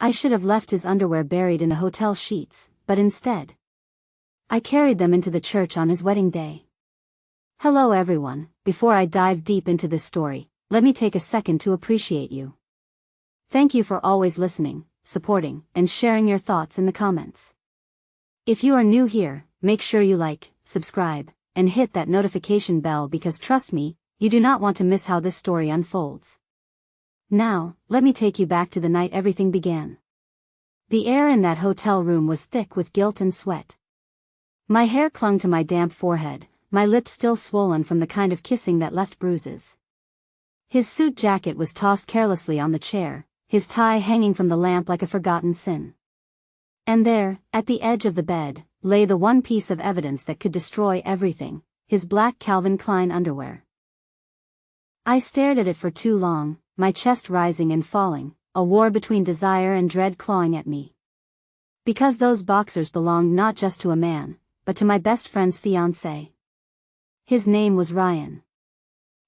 I should have left his underwear buried in the hotel sheets, but instead, I carried them into the church on his wedding day. Hello everyone, before I dive deep into this story, let me take a second to appreciate you. Thank you for always listening, supporting, and sharing your thoughts in the comments. If you are new here, make sure you like, subscribe, and hit that notification bell because trust me, you do not want to miss how this story unfolds. Now, let me take you back to the night everything began. The air in that hotel room was thick with guilt and sweat. My hair clung to my damp forehead, my lips still swollen from the kind of kissing that left bruises. His suit jacket was tossed carelessly on the chair, his tie hanging from the lamp like a forgotten sin. And there, at the edge of the bed, lay the one piece of evidence that could destroy everything, his black Calvin Klein underwear. I stared at it for too long, my chest rising and falling, a war between desire and dread clawing at me. Because those boxers belonged not just to a man, but to my best friend's fiancé. His name was Ryan.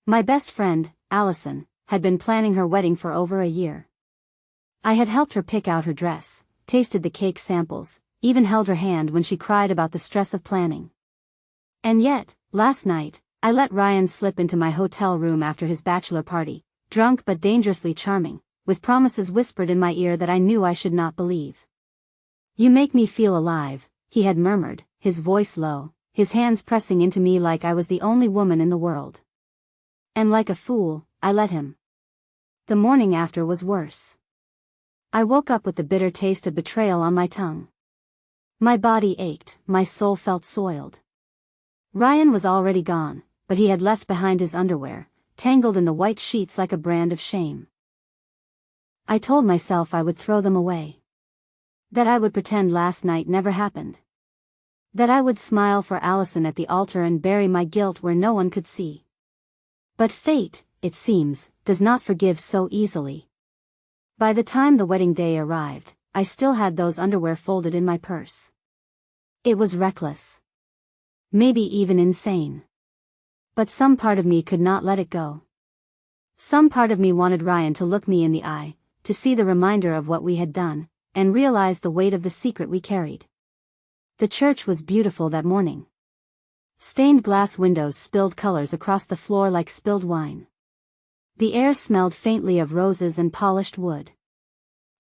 My best friend, Allison, had been planning her wedding for over a year. I had helped her pick out her dress, tasted the cake samples, even held her hand when she cried about the stress of planning. And yet, last night, I let Ryan slip into my hotel room after his bachelor party, drunk but dangerously charming, with promises whispered in my ear that I knew I should not believe. "You make me feel alive," he had murmured, his voice low, his hands pressing into me like I was the only woman in the world. And like a fool, I let him. The morning after was worse. I woke up with the bitter taste of betrayal on my tongue. My body ached, my soul felt soiled. Ryan was already gone, but he had left behind his underwear, tangled in the white sheets like a brand of shame. I told myself I would throw them away. That I would pretend last night never happened. That I would smile for Allison at the altar and bury my guilt where no one could see. But fate, it seems, does not forgive so easily. By the time the wedding day arrived, I still had those underwear folded in my purse. It was reckless. Maybe even insane. But some part of me could not let it go. Some part of me wanted Ryan to look me in the eye, to see the reminder of what we had done, and realize the weight of the secret we carried. The church was beautiful that morning. Stained glass windows spilled colors across the floor like spilled wine. The air smelled faintly of roses and polished wood.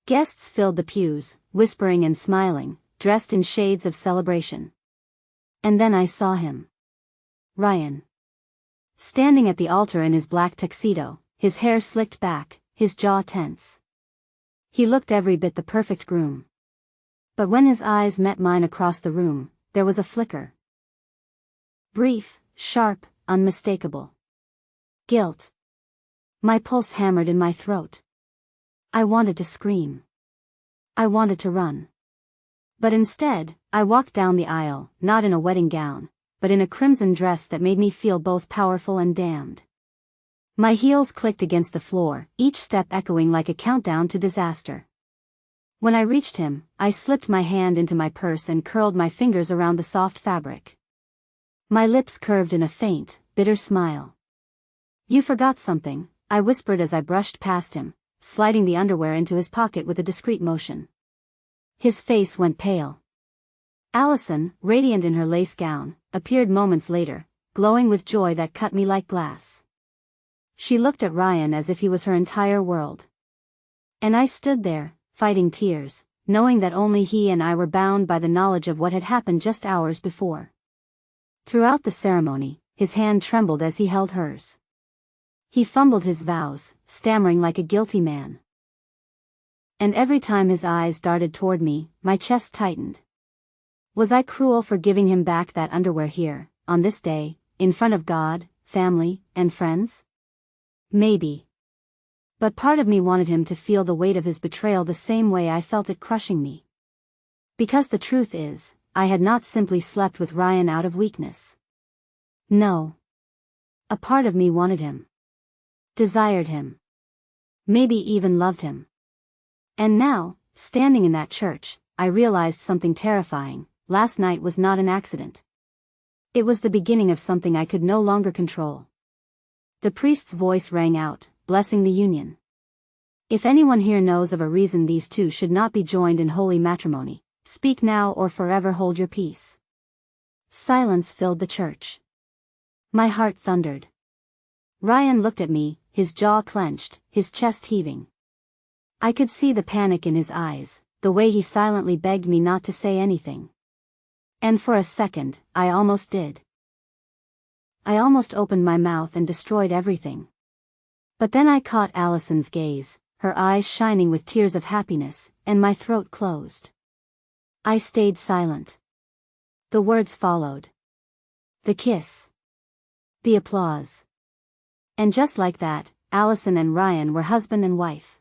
Guests filled the pews, whispering and smiling, dressed in shades of celebration. And then I saw him. Ryan. Standing at the altar in his black tuxedo, his hair slicked back, his jaw tense. He looked every bit the perfect groom. But when his eyes met mine across the room, there was a flicker. Brief, sharp, unmistakable. Guilt. My pulse hammered in my throat. I wanted to scream. I wanted to run. But instead, I walked down the aisle, not in a wedding gown, but in a crimson dress that made me feel both powerful and damned. My heels clicked against the floor, each step echoing like a countdown to disaster. When I reached him, I slipped my hand into my purse and curled my fingers around the soft fabric. My lips curved in a faint, bitter smile. "You forgot something," I whispered as I brushed past him, sliding the underwear into his pocket with a discreet motion. His face went pale. Allison, radiant in her lace gown, appeared moments later, glowing with joy that cut me like glass. She looked at Ryan as if he was her entire world. And I stood there, fighting tears, knowing that only he and I were bound by the knowledge of what had happened just hours before. Throughout the ceremony, his hand trembled as he held hers. He fumbled his vows, stammering like a guilty man. And every time his eyes darted toward me, my chest tightened. Was I cruel for giving him back that underwear here, on this day, in front of God, family, and friends? Maybe. But part of me wanted him to feel the weight of his betrayal the same way I felt it crushing me. Because the truth is, I had not simply slept with Ryan out of weakness. No. A part of me wanted him. Desired him. Maybe even loved him. And now, standing in that church, I realized something terrifying. Last night was not an accident. It was the beginning of something I could no longer control. The priest's voice rang out, blessing the union. If anyone here knows of a reason these two should not be joined in holy matrimony, speak now or forever hold your peace. Silence filled the church. My heart thundered. Ryan looked at me, his jaw clenched, his chest heaving. I could see the panic in his eyes, the way he silently begged me not to say anything. And for a second, I almost did. I almost opened my mouth and destroyed everything. But then I caught Allison's gaze, her eyes shining with tears of happiness, and my throat closed. I stayed silent. The words followed. The kiss. The applause. And just like that, Allison and Ryan were husband and wife.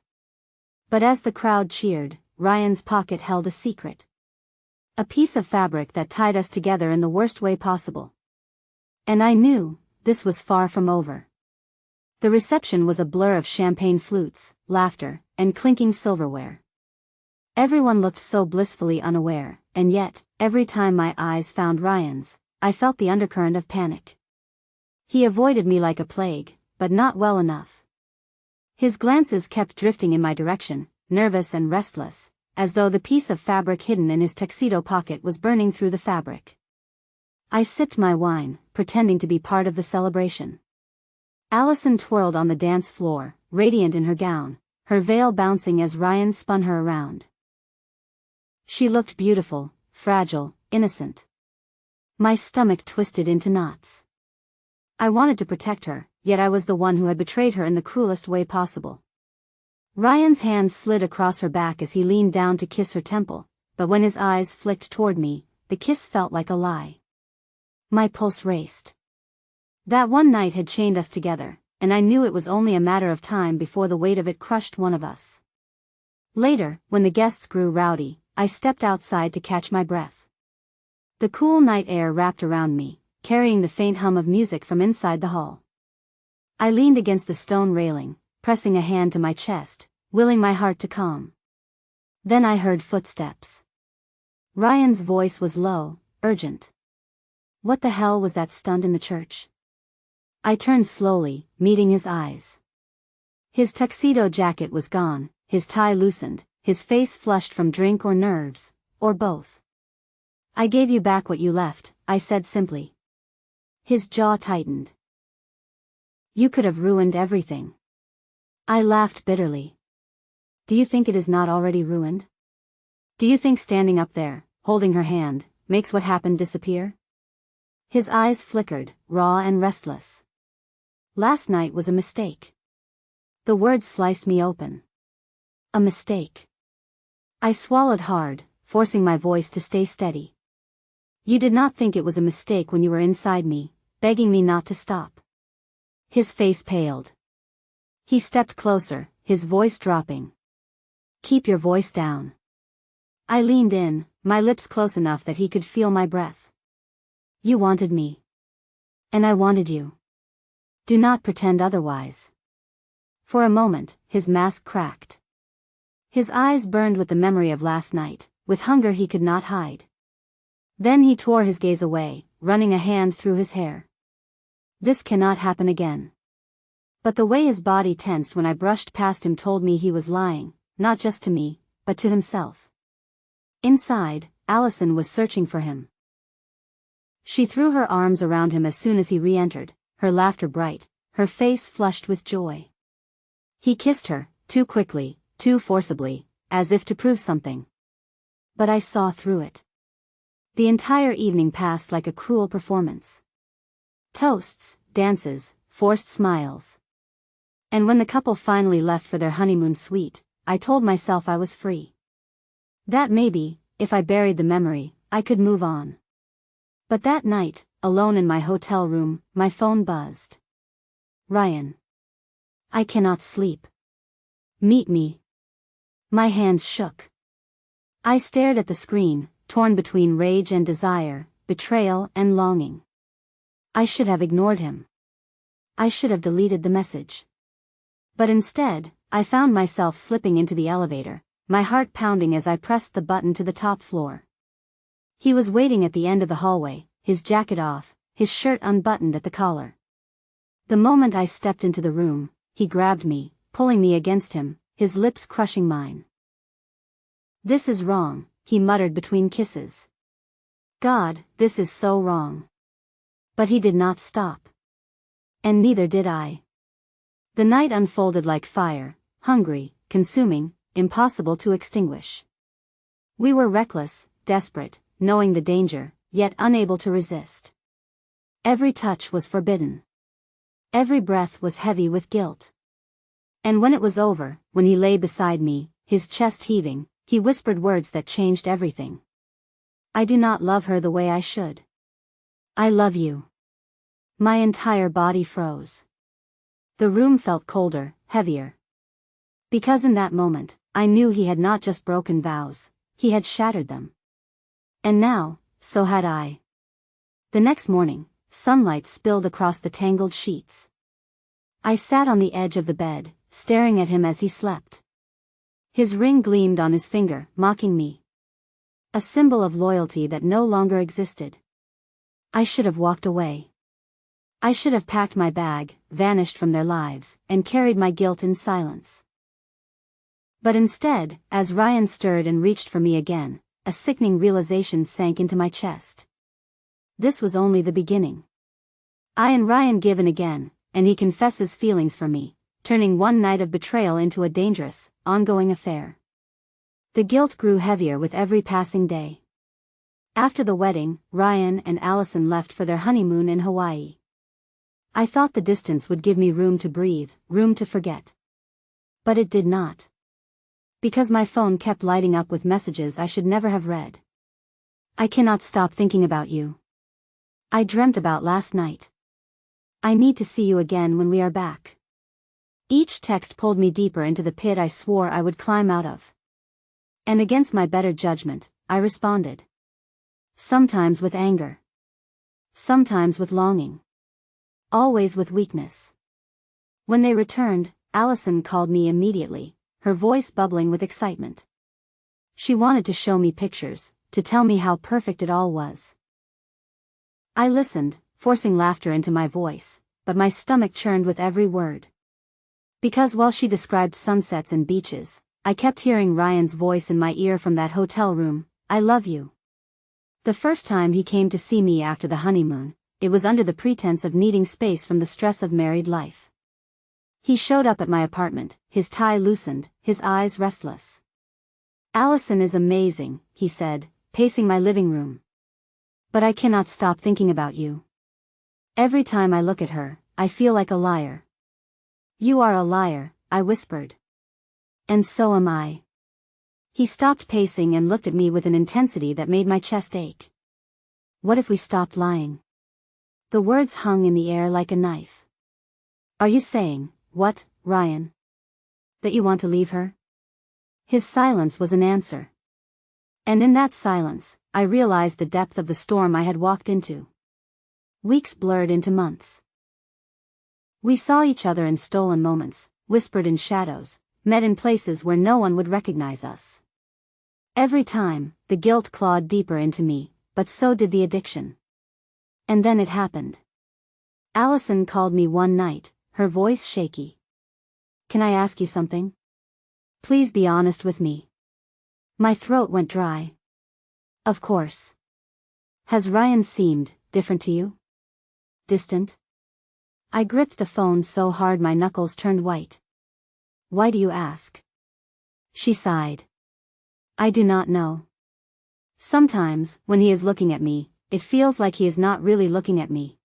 But as the crowd cheered, Ryan's pocket held a secret. A piece of fabric that tied us together in the worst way possible. And I knew, this was far from over. The reception was a blur of champagne flutes, laughter, and clinking silverware. Everyone looked so blissfully unaware, and yet, every time my eyes found Ryan's, I felt the undercurrent of panic. He avoided me like a plague, but not well enough. His glances kept drifting in my direction, nervous and restless, as though the piece of fabric hidden in his tuxedo pocket was burning through the fabric. I sipped my wine, pretending to be part of the celebration. Allison twirled on the dance floor, radiant in her gown, her veil bouncing as Ryan spun her around. She looked beautiful, fragile, innocent. My stomach twisted into knots. I wanted to protect her, yet I was the one who had betrayed her in the cruelest way possible. Ryan's hand slid across her back as he leaned down to kiss her temple, but when his eyes flicked toward me, the kiss felt like a lie. My pulse raced. That one night had chained us together, and I knew it was only a matter of time before the weight of it crushed one of us. Later, when the guests grew rowdy, I stepped outside to catch my breath. The cool night air wrapped around me, carrying the faint hum of music from inside the hall. I leaned against the stone railing, pressing a hand to my chest, willing my heart to calm. Then I heard footsteps. Ryan's voice was low, urgent. What the hell was that stunt in the church? I turned slowly, meeting his eyes. His tuxedo jacket was gone, his tie loosened, his face flushed from drink or nerves, or both. I gave you back what you left, I said simply. His jaw tightened. You could have ruined everything. I laughed bitterly. Do you think it is not already ruined? Do you think standing up there, holding her hand, makes what happened disappear? His eyes flickered, raw and restless. Last night was a mistake. The words sliced me open. A mistake. I swallowed hard, forcing my voice to stay steady. You did not think it was a mistake when you were inside me, begging me not to stop. His face paled. He stepped closer, his voice dropping. Keep your voice down. I leaned in, my lips close enough that he could feel my breath. You wanted me. And I wanted you. Do not pretend otherwise. For a moment, his mask cracked. His eyes burned with the memory of last night, with hunger he could not hide. Then he tore his gaze away, running a hand through his hair. This cannot happen again. But the way his body tensed when I brushed past him told me he was lying, not just to me, but to himself. Inside, Allison was searching for him. She threw her arms around him as soon as he re-entered, her laughter bright, her face flushed with joy. He kissed her, too quickly, too forcibly, as if to prove something. But I saw through it. The entire evening passed like a cruel performance. Toasts, dances, forced smiles. And when the couple finally left for their honeymoon suite, I told myself I was free. That maybe, if I buried the memory, I could move on. But that night, alone in my hotel room, my phone buzzed. Ryan. I cannot sleep. Meet me. My hands shook. I stared at the screen, torn between rage and desire, betrayal and longing. I should have ignored him. I should have deleted the message. But instead, I found myself slipping into the elevator, my heart pounding as I pressed the button to the top floor. He was waiting at the end of the hallway, his jacket off, his shirt unbuttoned at the collar. The moment I stepped into the room, he grabbed me, pulling me against him, his lips crushing mine. "This is wrong," he muttered between kisses. "God, this is so wrong." But he did not stop. And neither did I. The night unfolded like fire, hungry, consuming, impossible to extinguish. We were reckless, desperate, knowing the danger, yet unable to resist. Every touch was forbidden. Every breath was heavy with guilt. And when it was over, when he lay beside me, his chest heaving, he whispered words that changed everything. "I do not love her the way I should. I love you." My entire body froze. The room felt colder, heavier. Because in that moment, I knew he had not just broken vows, he had shattered them. And now, so had I. The next morning, sunlight spilled across the tangled sheets. I sat on the edge of the bed, staring at him as he slept. His ring gleamed on his finger, mocking me. A symbol of loyalty that no longer existed. I should have walked away. I should have packed my bag, vanished from their lives, and carried my guilt in silence. But instead, as Ryan stirred and reached for me again, a sickening realization sank into my chest. This was only the beginning. I and Ryan given again, and he confesses feelings for me, turning one night of betrayal into a dangerous, ongoing affair. The guilt grew heavier with every passing day. After the wedding, Ryan and Allison left for their honeymoon in Hawaii. I thought the distance would give me room to breathe, room to forget. But it did not. Because my phone kept lighting up with messages I should never have read. "I cannot stop thinking about you. I dreamt about last night. I need to see you again when we are back." Each text pulled me deeper into the pit I swore I would climb out of. And against my better judgment, I responded. Sometimes with anger. Sometimes with longing. Always with weakness. When they returned, Allison called me immediately, her voice bubbling with excitement. She wanted to show me pictures, to tell me how perfect it all was. I listened, forcing laughter into my voice, but my stomach churned with every word. Because while she described sunsets and beaches, I kept hearing Ryan's voice in my ear from that hotel room, "I love you." The first time he came to see me after the honeymoon, it was under the pretense of needing space from the stress of married life. He showed up at my apartment, his tie loosened, his eyes restless. "Allison is amazing," he said, pacing my living room. "But I cannot stop thinking about you. Every time I look at her, I feel like a liar." "You are a liar," I whispered. "And so am I." He stopped pacing and looked at me with an intensity that made my chest ache. "What if we stopped lying?" The words hung in the air like a knife. "Are you saying, what, Ryan? That you want to leave her?" His silence was an answer. And in that silence, I realized the depth of the storm I had walked into. Weeks blurred into months. We saw each other in stolen moments, whispered in shadows, met in places where no one would recognize us. Every time, the guilt clawed deeper into me, but so did the addiction. And then it happened. Allison called me one night, her voice shaky. "Can I ask you something? Please be honest with me." My throat went dry. "Of course. Has Ryan seemed different to you? Distant?" I gripped the phone so hard my knuckles turned white. "Why do you ask?" She sighed. "I do not know. Sometimes, when he is looking at me, it feels like he is not really looking at me.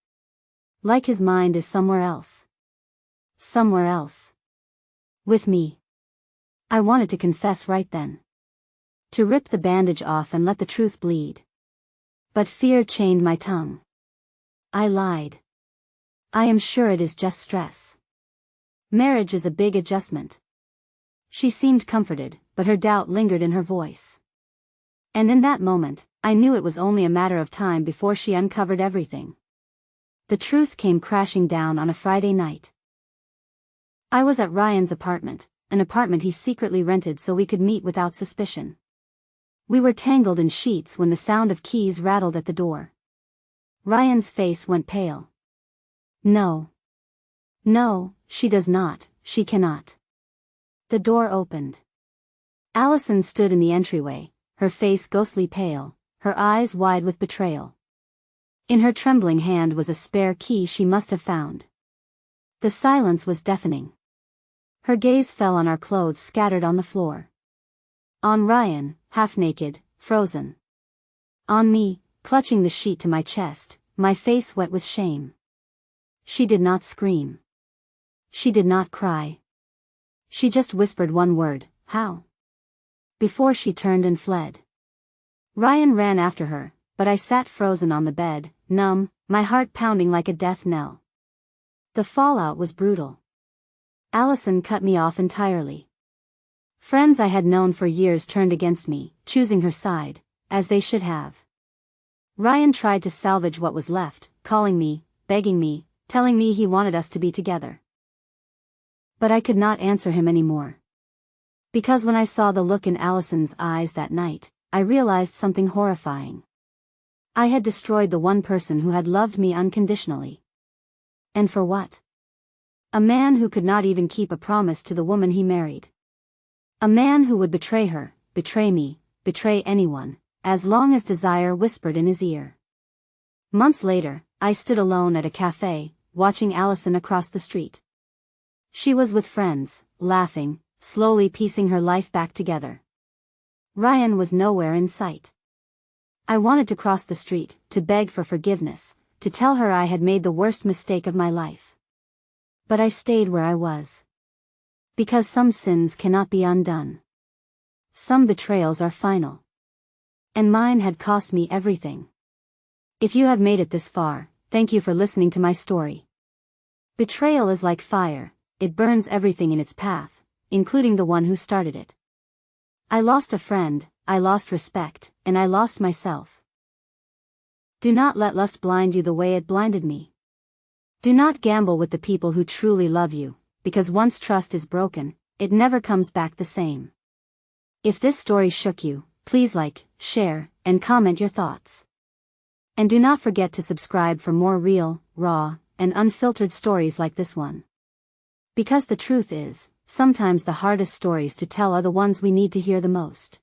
Like his mind is somewhere else. Somewhere else. With me." I wanted to confess right then. To rip the bandage off and let the truth bleed. But fear chained my tongue. I lied. "I am sure it is just stress. Marriage is a big adjustment." She seemed comforted, but her doubt lingered in her voice. And in that moment, I knew it was only a matter of time before she uncovered everything. The truth came crashing down on a Friday night. I was at Ryan's apartment, an apartment he secretly rented so we could meet without suspicion. We were tangled in sheets when the sound of keys rattled at the door. Ryan's face went pale. "No. No, she does not, she cannot." The door opened. Allison stood in the entryway, her face ghostly pale, her eyes wide with betrayal. In her trembling hand was a spare key she must have found. The silence was deafening. Her gaze fell on our clothes scattered on the floor. On Ryan, half-naked, frozen. On me, clutching the sheet to my chest, my face wet with shame. She did not scream. She did not cry. She just whispered one word, "How?" before she turned and fled. Ryan ran after her, but I sat frozen on the bed, numb, my heart pounding like a death knell. The fallout was brutal. Allison cut me off entirely. Friends I had known for years turned against me, choosing her side, as they should have. Ryan tried to salvage what was left, calling me, begging me, telling me he wanted us to be together. But I could not answer him anymore. Because when I saw the look in Allison's eyes that night, I realized something horrifying. I had destroyed the one person who had loved me unconditionally. And for what? A man who could not even keep a promise to the woman he married. A man who would betray her, betray me, betray anyone, as long as desire whispered in his ear. Months later, I stood alone at a cafe, watching Allison across the street. She was with friends, laughing, slowly piecing her life back together. Ryan was nowhere in sight. I wanted to cross the street, to beg for forgiveness, to tell her I had made the worst mistake of my life. But I stayed where I was. Because some sins cannot be undone. Some betrayals are final. And mine had cost me everything. If you have made it this far, thank you for listening to my story. Betrayal is like fire, it burns everything in its path, including the one who started it. I lost a friend, I lost respect, and I lost myself. Do not let lust blind you the way it blinded me. Do not gamble with the people who truly love you, because once trust is broken, it never comes back the same. If this story shook you, please like, share, and comment your thoughts. And do not forget to subscribe for more real, raw, and unfiltered stories like this one. Because the truth is, sometimes the hardest stories to tell are the ones we need to hear the most.